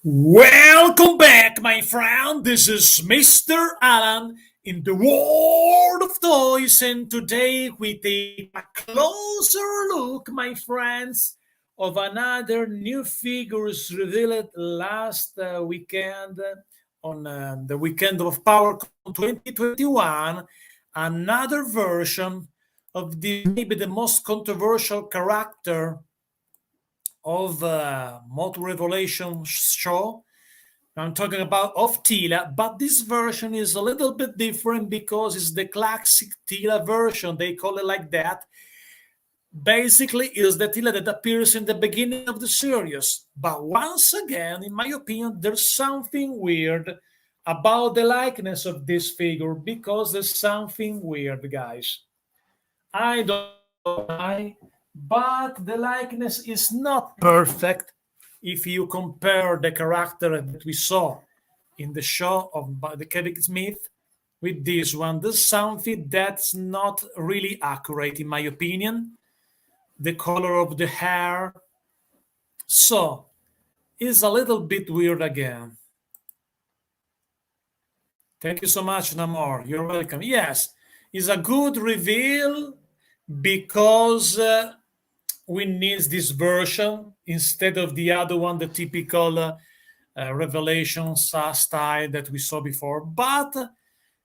Welcome back, my friend. This is Mr. Alan in the world of toys, and today we take a closer look, my friends, of another new figures revealed last weekend on the weekend of PowerCon 2021. Another version of the maybe the most controversial character of MOTU Revelation show. I'm talking about of Teela, but this version is a little bit different because it's the classic Teela version. They call it like that. Basically, is the Teela that appears in the beginning of the series. But once again, in my opinion, there's something weird about the likeness of this figure because there's something weird, guys. I don't know why, but the likeness is not perfect if you compare the character that we saw in the show of the Kevin Smith with this one. There's something that's not really accurate, in my opinion. The color of the hair, so is a little bit weird again. Thank you so much, Namor. You're welcome. Yes, it's a good reveal because we need this version instead of the other one, the typical Revelation style that we saw before. But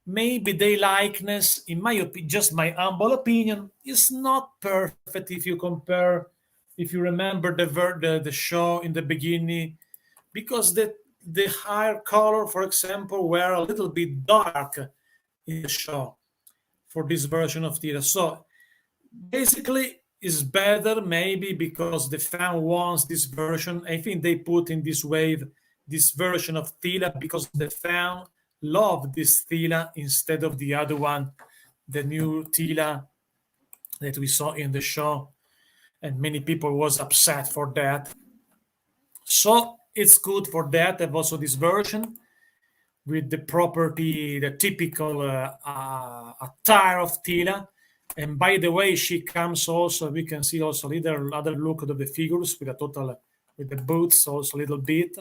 maybe the likeness, in my opinion, just my humble opinion, is not perfect if you compare, if you remember the show in the beginning, because the hair color, for example, were a little bit dark in the show for this version of Tira. So basically is better maybe because the fan wants this version. I think they put in this wave this version of Teela because the fan love this Teela instead of the other one, the new Teela that we saw in the show, and many people was upset for that. So it's good for that, and also this version with the property, the typical attire of Teela. And by the way, she comes also, we can see also little other look of the figures with a total, with the boots also a little bit,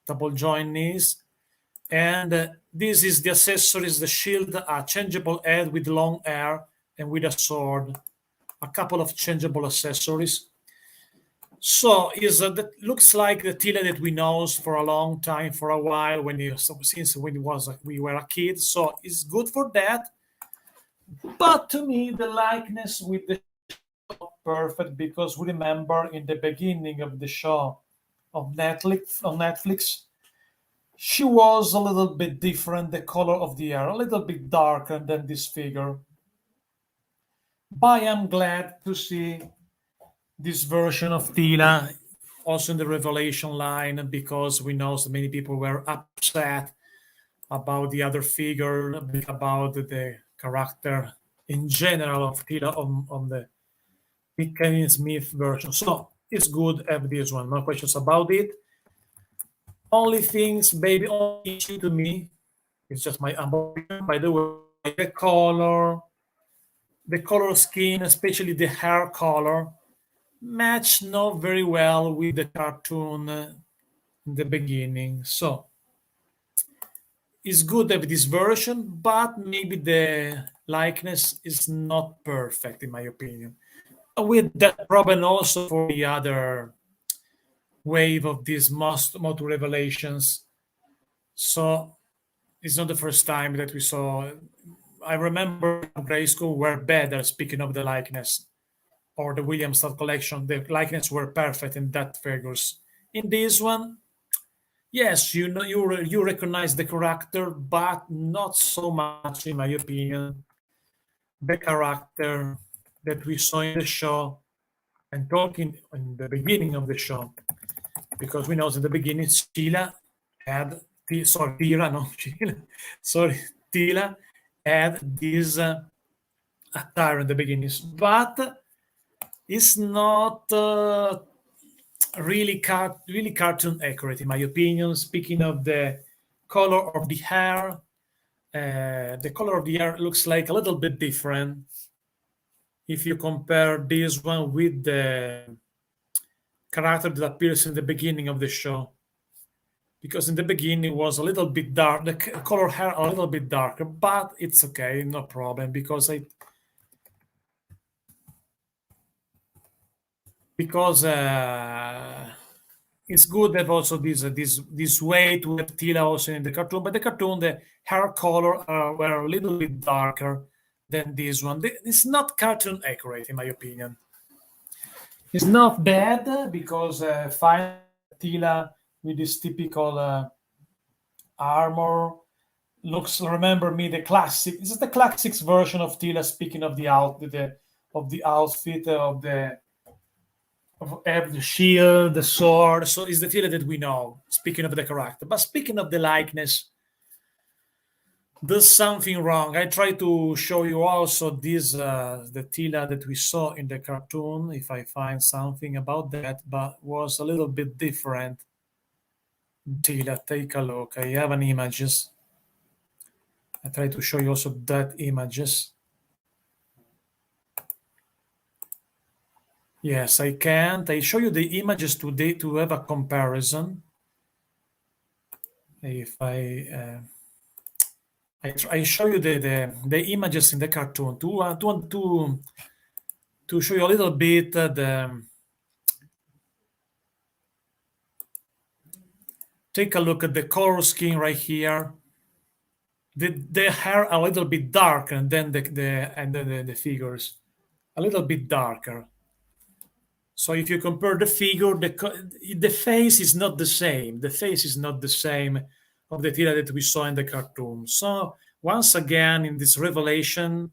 double joint knees. And this is the accessories, the shield, a changeable head with long hair and with a sword, a couple of changeable accessories. So is that looks like the Teela that we know for a long time, for a while, since when it was we were a kid. So it's good for that. But to me, the likeness with the show perfect because we remember in the beginning of the show of Netflix, she was a little bit different, the color of the hair, a little bit darker than this figure. But I'm glad to see this version of Teela also in the Revelation line because we know so many people were upset about the other figure, about the character in general of Teela on the Kevin Smith version. So it's good to have this one, no questions about it. Only things, baby, only issue to me, it's just my opinion, by the way, the color scheme, especially the hair color, match not very well with the cartoon in the beginning. So it's good to have this version, but maybe the likeness is not perfect in my opinion. With that problem also for the other wave of these most motor revelations. So it's not the first time that we saw. I remember grade school were better, speaking of the likeness, or the Williamstown collection, the likeness were perfect in that figures. In this one, yes, you know you recognize the character, but not so much, in my opinion. The character that we saw in the show and talking in the beginning of the show, because we know in the beginning Sheila had sorry Tira, no Sheila, sorry Tila had this attire in the beginning, but it's not really cartoon accurate in my opinion. Speaking of the color of the hair, the color of the hair looks like a little bit different if you compare this one with the character that appears in the beginning of the show. because in the beginning it was a little bit dark, the color hair a little bit darker, but it's okay, no problem, because it's good that also this way to have Teela also in the cartoon, but the cartoon the hair color were a little bit darker than this one. It's not cartoon accurate in my opinion. It's not bad because finally Teela with this typical armor looks, remember me, the classic. This is the classics version of Teela. Speaking of the of the outfit of the shield, the sword. So it's the Teela that we know. Speaking of the character, but speaking of the likeness, there's something wrong. I try to show you also this the Teela that we saw in the cartoon. If I find something about that, but was a little bit different. Teela, take a look. I have an images. I try to show you also that images. Yes, I can't. I show you the images today to have a comparison. If I show you the images in the cartoon to show you a little bit the. Take a look at the color scheme right here. The hair a little bit darker than the figures, a little bit darker. So if you compare the figure, the face is not the same. The face is not the same of the Tila that we saw in the cartoon. So once again, in this revelation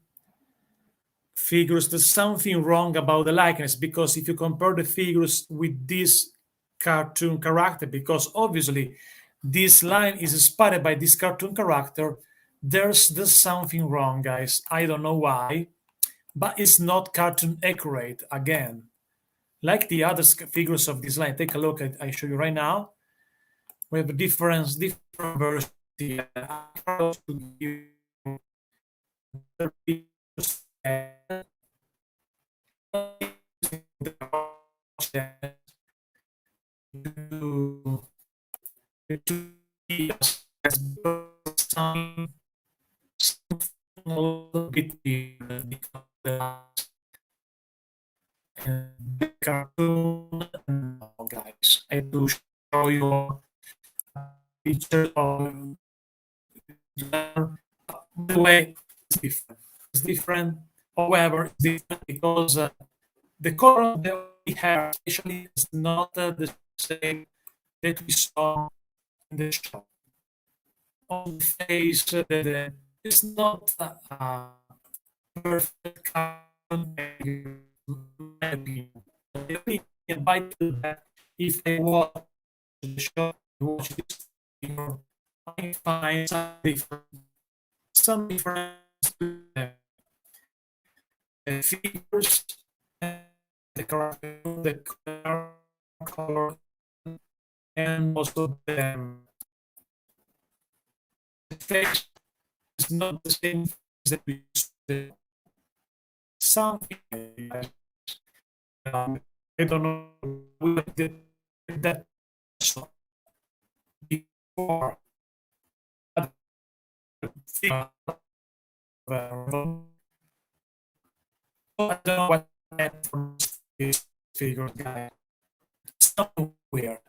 figures, there's something wrong about the likeness, because if you compare the figures with this cartoon character, because obviously this line is inspired by this cartoon character, there's something wrong, guys. I don't know why, but it's not cartoon accurate again. Like the other figures of this line, take a look at. I show you right now. We have a different version here. A little bit the cartoon. Now, guys, I do show you a picture of the way it's different. It's different. However, it's different because the color that we have, especially, is not the same that we saw in the show. On the face, it's not a perfect cartoon. My opinion. The only invite to that if I watch the show, watch this video, I find some difference to the figures, the character, the color, and also the face is not the same that we used to. Something I don't know we did that before. I don't know what that from this figure guy. It's something weird.